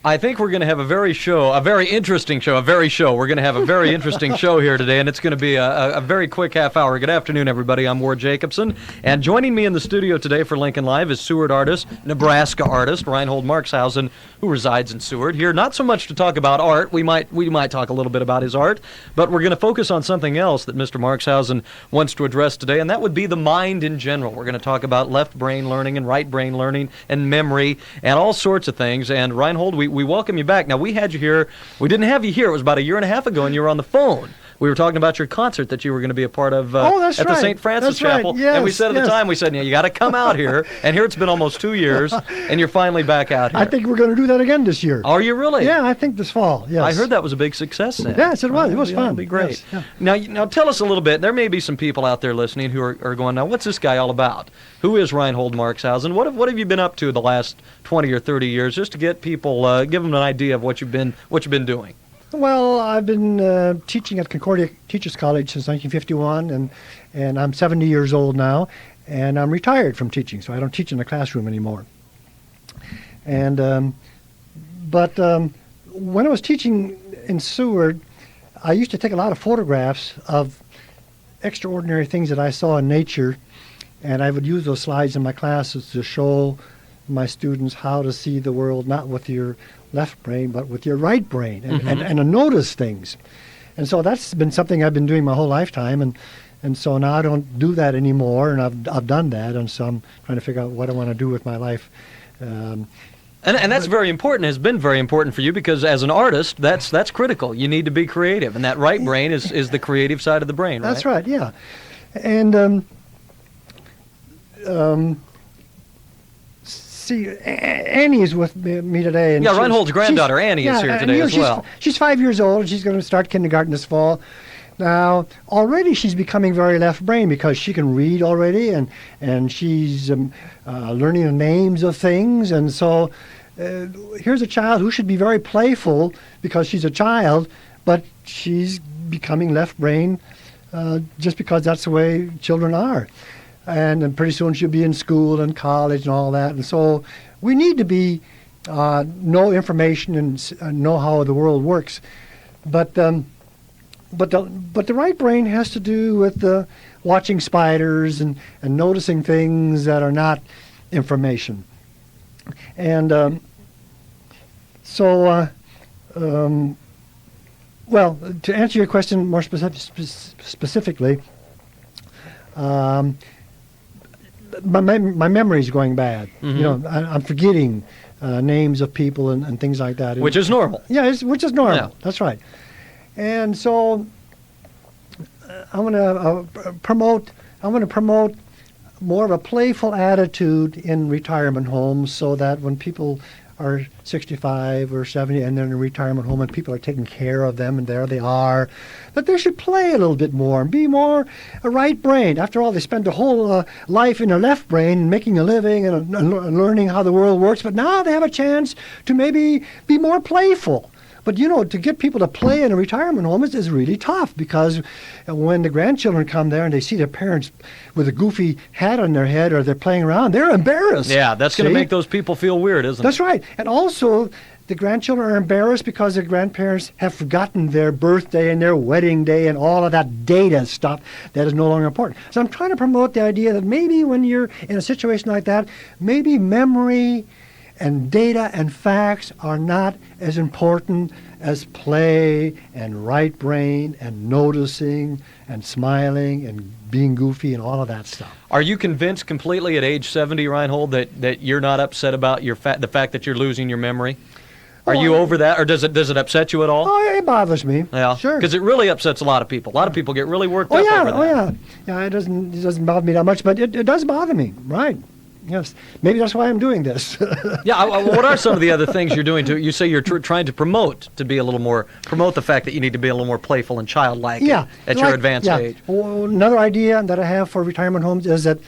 I think we're going to have a very interesting show. We're going to have a very interesting show here today, and it's going to be a very quick half hour. Good afternoon, everybody. I'm Ward Jacobson, and joining me in the studio today for Lincoln Live is Seward artist, Nebraska artist, Reinhold Marxhausen, who resides in Seward. Here, not so much to talk about art. We might talk a little bit about his art, but we're going to focus on something else that Mr. Marxhausen wants to address today, and that would be the mind in general. We're going to talk about left brain learning and right brain learning and memory and all sorts of things. And Reinhold, we welcome you back. Now, we had you here. We didn't have you here. It was about a year and a half ago, and you were on the phone. We were talking about your concert that you were going to be a part of at the St. Francis Chapel. Right. Yes, and we said at the time, you got to come out here. And here it's been almost 2 years, and you're finally back out here. I think we're going to do that again this year. Are you really? Yeah, I think this fall, yes. I heard that was a big success then. Yes, it was. It was fun. It'll be great. Yes, yeah. Now, tell us a little bit. There may be some people out there listening who are going, now, what's this guy all about? Who is Reinhold Marxhausen? What have you been up to the last 20 or 30 years, just to get people, give them an idea of what you've been doing? Well, I've been teaching at Concordia Teachers College since 1951, and I'm 70 years old now, and I'm retired from teaching, so I don't teach in the classroom anymore. And but when I was teaching in Seward, I used to take a lot of photographs of extraordinary things that I saw in nature, and I would use those slides in my classes to show my students how to see the world, not with your left brain, but with your right brain, and to notice things. And so that's been something I've been doing my whole lifetime, and so now I don't do that anymore, and I've done that, and so I'm trying to figure out what I want to do with my life. And that's very important, has been very important for you, because as an artist, that's critical. You need to be creative, and that right brain is the creative side of the brain, right? That's right, yeah. And see, Annie's with me today. And Reinhold's granddaughter, Annie, is here today as well. She's 5 years old, and she's going to start kindergarten this fall. Now, already she's becoming very left-brain because she can read already, and she's learning the names of things. And so here's a child who should be very playful because she's a child, but she's becoming left-brain just because that's the way children are. And then pretty soon she'll be in school and college and all that. And so we need to know information and know how the world works. But the right brain has to do with watching spiders and noticing things that are not information. And well, to answer your question more specifically, my memory's going bad. Mm-hmm. You know, I'm forgetting names of people and things like that. Which is normal. Yeah, which is normal. Yeah. That's right. And so I want to promote more of a playful attitude in retirement homes, so that when people are 65 or 70 and they're in a retirement home and people are taking care of them and there they are, that they should play a little bit more and be more a right brain. After all, they spend their whole life in their left brain making a living and learning how the world works, but now they have a chance to maybe be more playful. But, you know, to get people to play in a retirement home is really tough, because when the grandchildren come there and they see their parents with a goofy hat on their head or they're playing around, they're embarrassed. Yeah, that's going to make those people feel weird, isn't it? That's right. And also, the grandchildren are embarrassed because their grandparents have forgotten their birthday and their wedding day and all of that data stuff that is no longer important. So I'm trying to promote the idea that maybe when you're in a situation like that, maybe memory and data and facts are not as important as play and right brain and noticing and smiling and being goofy and all of that stuff. Are you convinced completely at age 70, Reinhold, that you're not upset about the fact that you're losing your memory? Are you over that, or does it upset you at all? Oh, it bothers me. Yeah, sure. Because it really upsets a lot of people. A lot of people get really worked up over that. Oh yeah. Yeah, it doesn't bother me that much, but it does bother me. Right. Yes, maybe that's why I'm doing this. Yeah, what are some of the other things you're doing? You say you're trying to promote the fact that you need to be a little more playful and childlike at your advanced age. Well, another idea that I have for retirement homes is that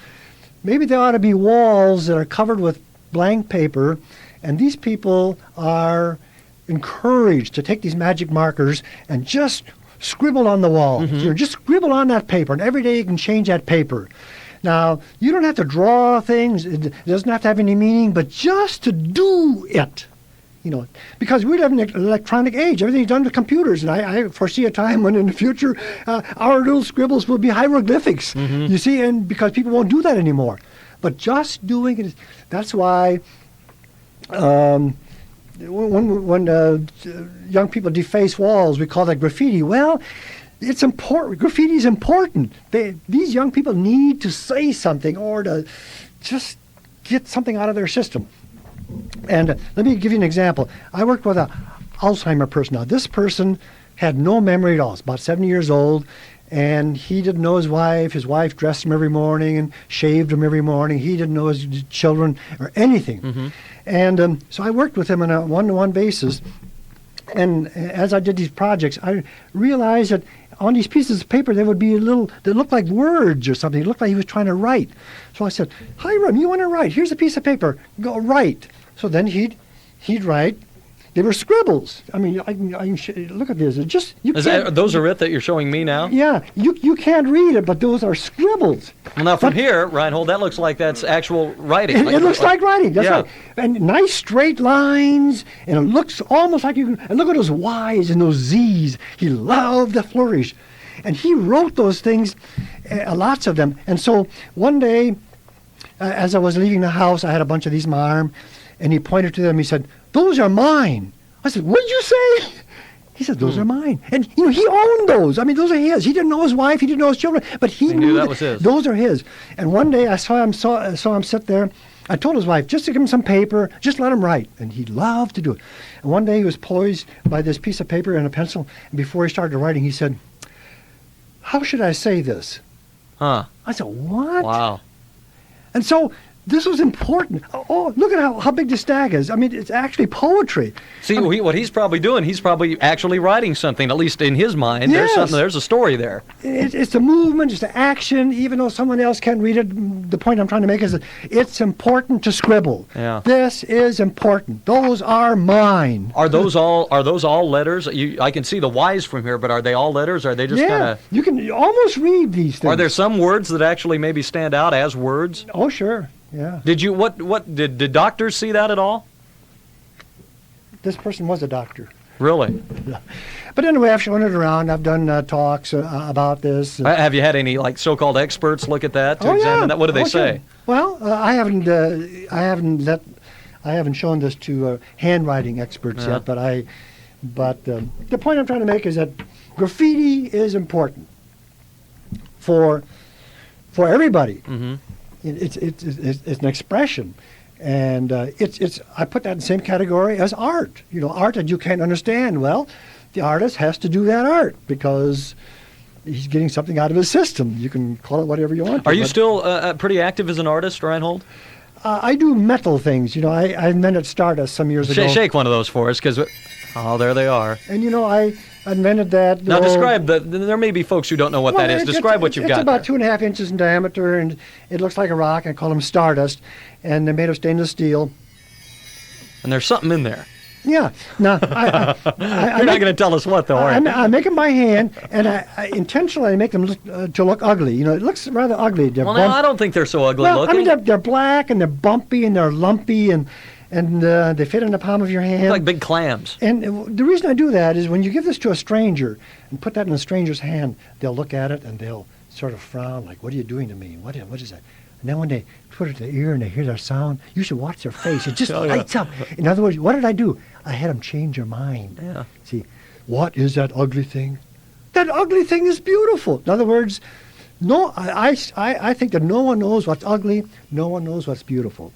maybe there ought to be walls that are covered with blank paper, and these people are encouraged to take these magic markers and just scribble on the wall. Mm-hmm. You know, just scribble on that paper, and every day you can change that paper. Now, you don't have to draw things. It doesn't have to have any meaning, but just to do it. because we live in an electronic age. Everything's done with computers, and I foresee a time when in the future our little scribbles will be hieroglyphics, you see, and because people won't do that anymore. But just doing it, that's why when young people deface walls, we call that graffiti. Well, it's important. Graffiti is important. These young people need to say something or to just get something out of their system. And let me give you an example. I worked with an Alzheimer person. Now, this person had no memory at all. He's about 70 years old, and he didn't know his wife. His wife dressed him every morning and shaved him every morning. He didn't know his children or anything. And so I worked with him on a one-to-one basis. And as I did these projects, I realized that on these pieces of paper, there would be they looked like words or something. It looked like he was trying to write. So I said, Hiram, you want to write? Here's a piece of paper. Go write. So then he'd write. They were scribbles. I mean, I can look at this. It just those are it that you're showing me now? Yeah, you can't read it, but those are scribbles. Well, now from here, Reinhold, that looks like that's actual writing. It looks like writing. That's right. And nice straight lines, and it looks almost like you can. And look at those Y's and those Z's. He loved the flourish, and he wrote those things, lots of them. And so one day, as I was leaving the house, I had a bunch of these in my arm, and he pointed to them. He said, "Those are mine." I said, "What did you say?" He said, "Those are mine." And, he owned those. I mean, those are his. He didn't know his wife. He didn't know his children. But he knew that was his. Those are his. And one day I saw him sit there. I told his wife, just to give him some paper, just let him write. And he loved to do it. And one day he was poised by this piece of paper and a pencil. And before he started writing, he said, "How should I say this?" Huh. I said, "What?" Wow. And so this was important. Oh, look at how big the stag is. I mean, it's actually poetry. See, what he's probably doing, he's probably actually writing something, at least in his mind. Yes. There's a story there. It's the movement, it's the action, even though someone else can't read it. The point I'm trying to make is that it's important to scribble. Yeah. This is important. Those are mine. Are those all letters? I can see the Y's from here, but are they all letters? Or are they just kind of... You can almost read these things. Are there some words that actually maybe stand out as words? Oh, sure. Yeah. Did doctors see that at all? This person was a doctor. Really? Yeah. But anyway, I've shown it around. I've done talks about this. Have you had any so-called experts look at that to examine that? What do they say? Well, I haven't shown this to handwriting experts yet. But the point I'm trying to make is that graffiti is important for everybody. Mm-hmm. It's an expression, and I put that in the same category as art. Art that you can't understand. Well, the artist has to do that art because he's getting something out of his system. You can call it whatever you want. Are you still pretty active as an artist, Reinhold? I do metal things. I invented Stardust some years ago. Shake one of those for us, because there they are. And I invented that. Now describe there may be folks who don't know what that is. Describe what you've got. It's about 2.5 inches in diameter, and it looks like a rock. I call them Stardust, and they're made of stainless steel. And there's something in there. Yeah. Now, you're not going to tell us what, though, are you? I make them by hand, and I intentionally make them look ugly. It looks rather ugly. I don't think they're so ugly looking. I mean, they're black, and they're bumpy, and they're lumpy, and they fit in the palm of your hand. Like big clams. And the reason I do that is when you give this to a stranger and put that in a stranger's hand, they'll look at it and they'll sort of frown, like, "What are you doing to me? What is that?" And then when they put it to their ear and they hear their sound, you should watch their face. It just lights up. In other words, what did I do? I had them change their mind. Yeah. See, what is that ugly thing? That ugly thing is beautiful. In other words, I think that no one knows what's ugly. No one knows what's beautiful.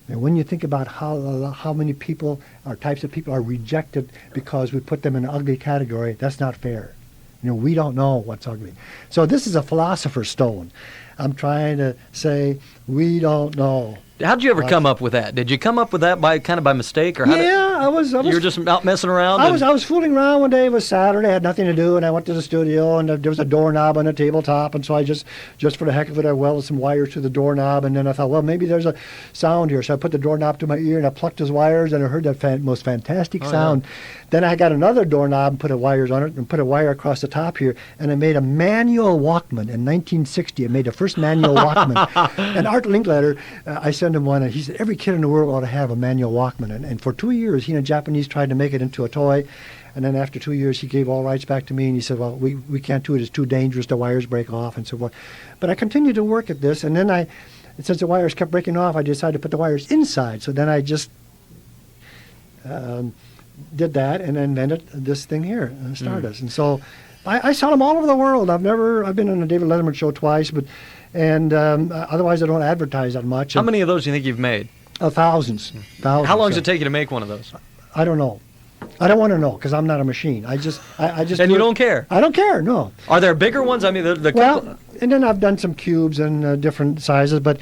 And when you think about how many people or types of people are rejected because we put them in an ugly category, that's not fair. We don't know what's ugly. So this is a philosopher's stone. I'm trying to say we don't know. How did you ever come up with that? Did you come up with that by mistake, or I was. You were just out messing around. I was fooling around one day. It was Saturday. I had nothing to do, and I went to the studio, and there was a doorknob on the tabletop, and so I just for the heck of it, I welded some wires to the doorknob, and then I thought, well, maybe there's a sound here, so I put the doorknob to my ear, and I plucked those wires, and I heard that most fantastic sound. Yeah. Then I got another doorknob and put wires on it, and put a wire across the top here, and I made a manual Walkman in 1960. I made the first manual Walkman. And Art Linkletter, I sent him one, and he said, every kid in the world ought to have a manual Walkman. And for 2 years, he and a Japanese tried to make it into a toy. And then after 2 years, he gave all rights back to me, and he said, well, we can't do it. It's too dangerous. The wires break off and so forth. But I continued to work at this, and then since the wires kept breaking off, I decided to put the wires inside. So then I just did that and invented this thing here, Stardust. And so I sell them all over the world. I've been on the David Letterman show twice, but otherwise I don't advertise that much. How many of those do you think you've made? Thousands. How long does it take you to make one of those? I don't know. I don't want to know because I'm not a machine. I just. And you don't care? I don't care. No. Are there bigger ones? I mean, well, and then I've done some cubes and different sizes, but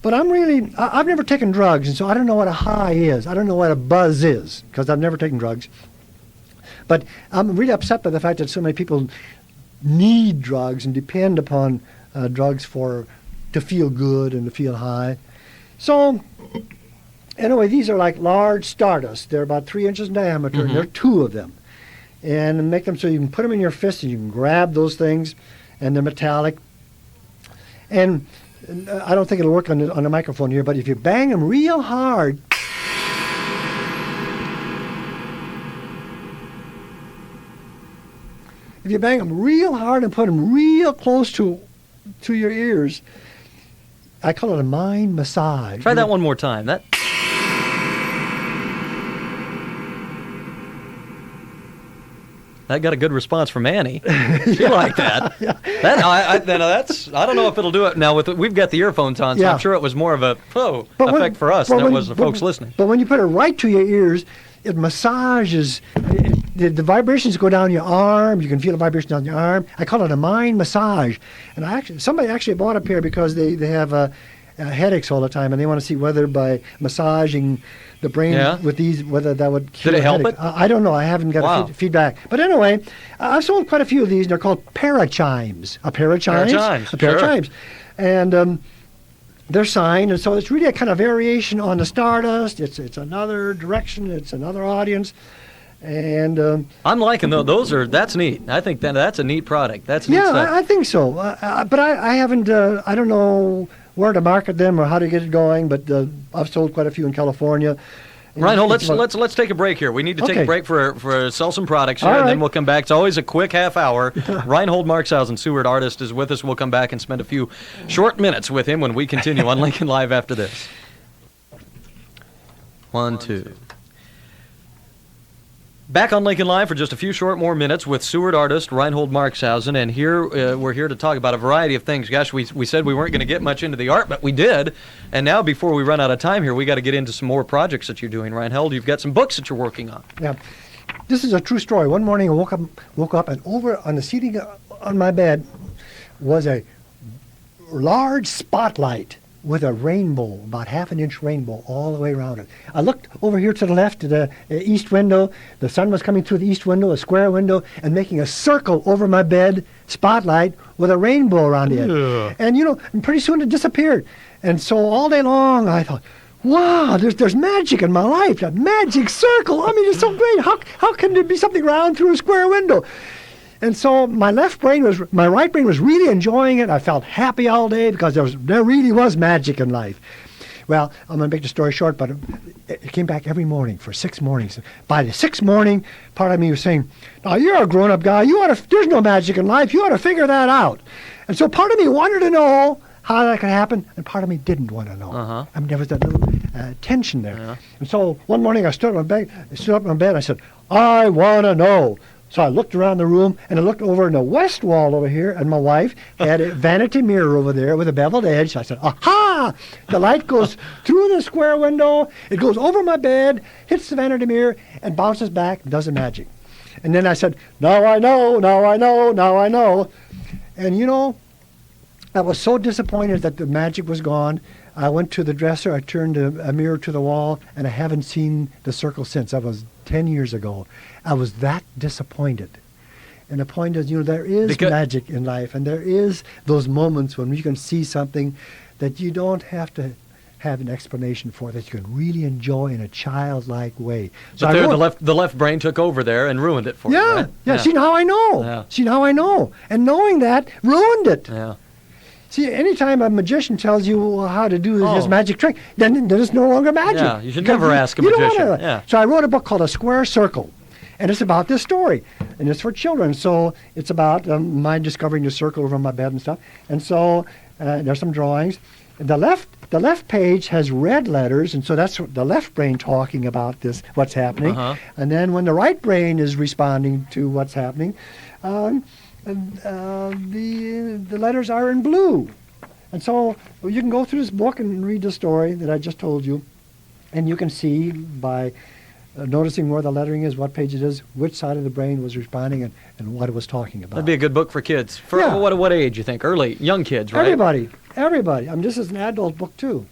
I've never taken drugs, and so I don't know what a high is. I don't know what a buzz is because I've never taken drugs. But I'm really upset by the fact that so many people need drugs and depend upon drugs to feel good and to feel high. So. Anyway, these are like large Stardust. They're about 3 inches in diameter, and there are 2 of them. And make them so you can put them in your fist and you can grab those things, and they're metallic. And I don't think it'll work on the microphone here, but if you bang them real hard, and put them real close to your ears, I call it a mind massage. Try that one more time. That got a good response from Annie. She liked that. Yeah. I don't know if it'll do it now. We've got the earphones on, so I'm sure it was more of a effect for us than it was the folks listening. But when you put it right to your ears, it massages. The vibrations go down your arm. You can feel the vibrations down your arm. I call it a mind massage. And somebody actually bought a pair because they have headaches all the time, and they want to see whether by massaging the brain with these, whether that would cure Did it help headache. it? I don't know. I haven't got feedback. But anyway, I've sold quite a few of these, and they're called parachimes. A pair of chimes. And they're signed, and so it's really a kind of variation on the Stardust. It's another direction. It's another audience. And I'm liking those. That's neat. I think that's a neat product. That's neat stuff. I think so. But I haven't. I don't know where to market them or how to get it going. But I've sold quite a few in California. Reinhold, let's take a break here. We need to take a break for sell some products here, and then we'll come back. It's always a quick half hour. Reinhold Marxhausen, Seward artist, is with us. We'll come back and spend a few short minutes with him when we continue on Lincoln Live after this. 1, 2. Back on Lincoln Live for just a few short more minutes with Seward artist Reinhold Marxhausen, and here we're here to talk about a variety of things. Gosh, we said we weren't going to get much into the art, but we did. And now, before we run out of time here, we got to get into some more projects that you're doing, Reinhold. You've got some books that you're working on. Yeah, this is a true story. One morning I woke up, and over on the seating on my bed was a large spotlight with a rainbow, about half an inch rainbow all the way around it. I looked over here to the left to the east window. The sun was coming through the east window, a square window, and making a circle over my bed, spotlight, with a rainbow around it. Yeah. And pretty soon it disappeared. And so all day long I thought, wow, there's magic in my life, that magic circle. I mean, it's so great. How can there be something round through a square window? And so my right brain was really enjoying it. I felt happy all day because there really was magic in life. Well, I'm going to make the story short, but it came back every morning for 6 mornings. By the 6th morning, part of me was saying, "Now you're a grown-up guy. There's no magic in life. You ought to figure that out." And so part of me wanted to know how that could happen, and part of me didn't want to know. Uh-huh. I mean, there was that little tension there. Yeah. And so one morning I stood up in bed, and I said, "I want to know." So I looked around the room, and I looked over in the west wall over here, and my wife had a vanity mirror over there with a beveled edge. So I said, aha! The light goes through the square window, it goes over my bed, hits the vanity mirror, and bounces back and does the magic. And then I said, now I know, now I know, now I know. And I was so disappointed that the magic was gone. I went to the dresser, I turned a mirror to the wall, and I haven't seen the circle since. That was 10 years ago. I was that disappointed. And the point is, there is magic in life, and there is those moments when you can see something that you don't have to have an explanation for, that you can really enjoy in a childlike way. So the left brain took over there and ruined it for you, right? Yeah, see how I know. Yeah. See how I know. And knowing that ruined it. Yeah. See, anytime a magician tells you how to do his Oh. magic trick, then it's no longer magic. Yeah, you should Because never ask a you don't magician. wanna- Yeah. So I wrote a book called A Square Circle, and it's about this story, and it's for children. So it's about my discovering the circle over my bed and stuff. And so there's some drawings. The left page has red letters, and so that's the left brain talking about this, what's happening. Uh-huh. And then when the right brain is responding to what's happening, the letters are in blue. And so you can go through this book and read the story that I just told you, and you can see by noticing where the lettering is, what page it is, which side of the brain was responding, and what it was talking about. That'd be a good book for kids. For Yeah. what age you think? Early, young kids, right? Everybody. I mean, this is an adult book too.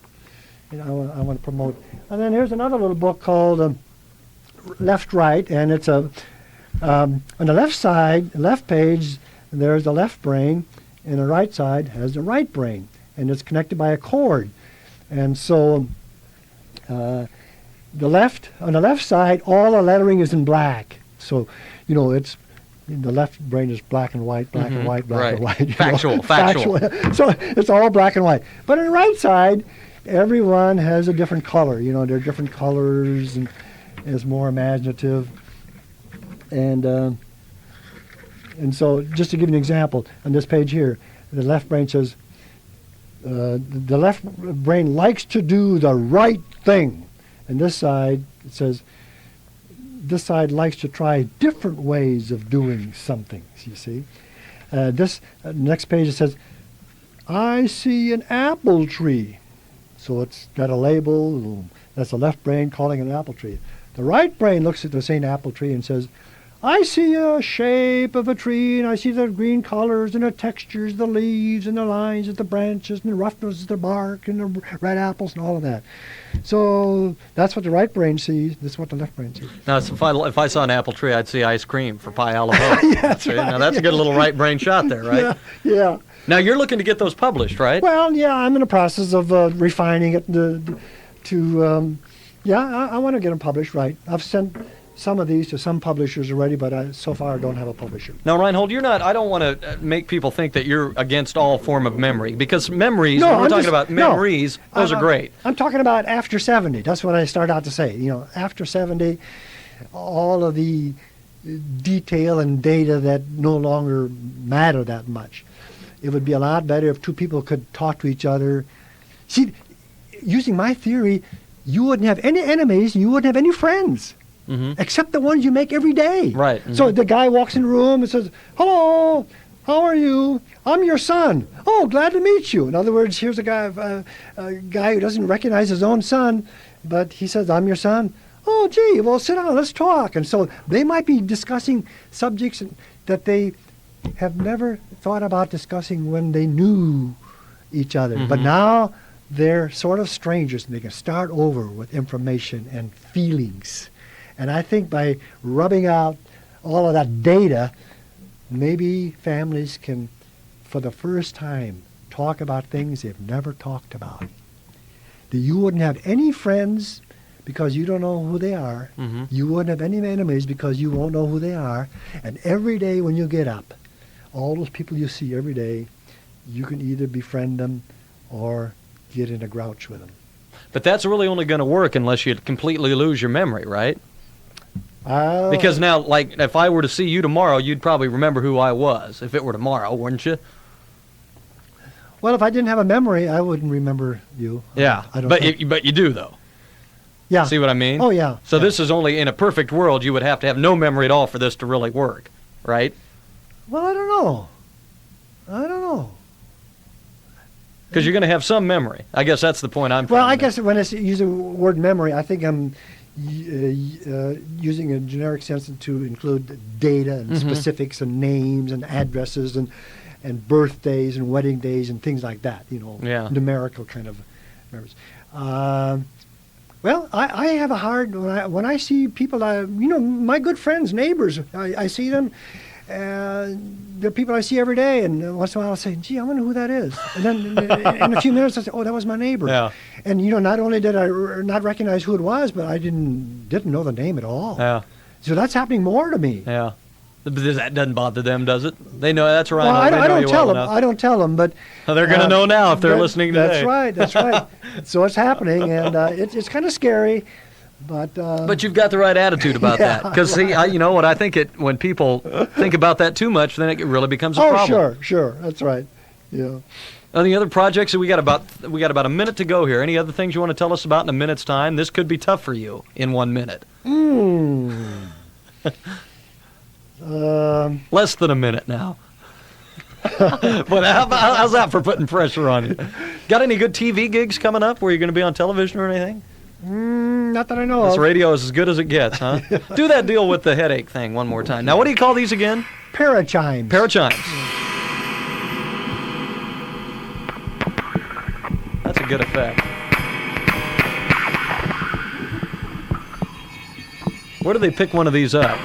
You know, I want to promote. And then here's another little book called Left Right, and it's on the left side, left page, there's the left brain, and the right side has the right brain, and it's connected by a cord. And so on the left side, all the lettering is in black. So, you know, it's the left brain is black and white, black and white, black and white. you know. Factual. So it's all black and white. But on the right side, everyone has a different color. You know, there are different colors, and it's more imaginative. And so, just to give you an example, on this page here, the left brain says, the left brain likes to do the right thing. And this side, it says, this side likes to try different ways of doing something, you see. This next page, it says, I see an apple tree. So it's got a label. That's the left brain calling it an apple tree. The right brain looks at the same apple tree and says, I see a shape of a tree, and I see the green colors and the textures, the leaves and the lines of the branches and the roughness of the bark and the red apples and all of that. So that's what the right brain sees. That's what the left brain sees. Now, so if I saw an apple tree, I'd see ice cream for pie a la mode. That's See? right. Now, that's a good little right brain shot there, right? Yeah. Now, you're looking to get those published, right? Well, yeah, I'm in the process of refining it I want to get them published, right. I've sent some of these to some publishers already, but so far I don't have a publisher. Now, Reinhold, I don't want to make people think that you're against all form of memory, because memories, No, when we're I'm talking just- about no. memories, those are great. I'm talking about after 70. That's what I started out to say. You know, after 70, all of the detail and data that no longer matter that much. It would be a lot better if two people could talk to each other. See, using my theory, you wouldn't have any enemies and you wouldn't have any friends. Except the ones you make every day. Right. So the guy walks in the room and says, hello, how are you? I'm your son. Oh, glad to meet you. In other words, here's a guy who doesn't recognize his own son, but he says, I'm your son. Oh, gee, well, sit down, let's talk. And so they might be discussing subjects that they have never thought about discussing when they knew each other. But now they're sort of strangers, and they can start over with information and feelings. And I think by rubbing out all of that data, maybe families can, for the first time, talk about things they've never talked about. That you wouldn't have any friends because you don't know who they are. You wouldn't have any enemies because you won't know who they are. And every day when you get up, all those people you see every day, you can either befriend them or get in a grouch with them. But that's really only going to work unless you completely lose your memory, right? Because now, like, if I were to see you tomorrow, you'd probably remember who I was, if it were tomorrow, wouldn't you? Well, if I didn't have a memory, I wouldn't remember you. Yeah, I don't but think. but you do, though. Yeah. See what I mean? Oh, yeah. So yeah. this is only, in a perfect world, you would have to have no memory at all for this to really work, right? Well, I don't know. Because you're going to have some memory. I guess that's the point I'm trying Well, to I make. guess when I use the word memory, I think I'm using a generic sense to include data and specifics and names and addresses and birthdays and wedding days and things like that, you know, numerical kind of memories. Well, I have a hard, when I see people, my good friends, neighbors, I see them, they're people I see every day, and once in a while I'll say, gee, I wonder who that is. And then in a few minutes I'll say, oh, that was my neighbor. Yeah. And, not only did I not recognize who it was, but I didn't know the name at all. Yeah. So that's happening more to me. Yeah. That doesn't bother them, does it? They know that's right. Well, I know don't you tell well them. enough. I don't tell them, but They're going to know now if they're listening today. That's right. That's right. So it's happening, and it's kind of scary, but. But you've got the right attitude about that, because see, you know what? I think when people think about that too much, then it really becomes a problem. Sure. That's right. Yeah. Any other projects? We got about a minute to go here. Any other things you want to tell us about in a minute's time? This could be tough for you in 1 minute. Less than a minute now. But how's that for putting pressure on you? Got any good TV gigs coming up where you're going to be on television or anything? Not that I know This of. radio is as good as it gets, huh? Do that deal with the headache thing one more time. Now, what do you call these again? Parachimes. Parachimes. That's a good effect. Where do they pick one of these up?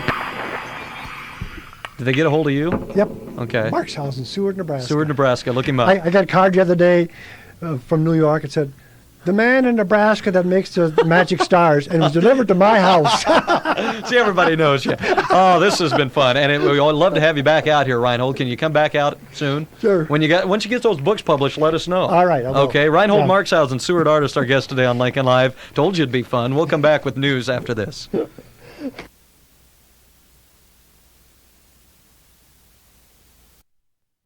Did they get a hold of you? Yep. Okay. Marxhausen, Seward, Nebraska. Seward, Nebraska. Look him up. I got a card the other day from New York. It said, "The man in Nebraska that makes the magic stars," and it was delivered to my house. See, everybody knows you. Oh, this has been fun, and we'd love to have you back out here, Reinhold. Can you come back out soon? Sure. Once you get those books published, let us know. All right, I will. Okay, Reinhold Yeah. Marxhausen, Seward artist, our guest today on Lincoln Live. Told you it'd be fun. We'll come back with news after this.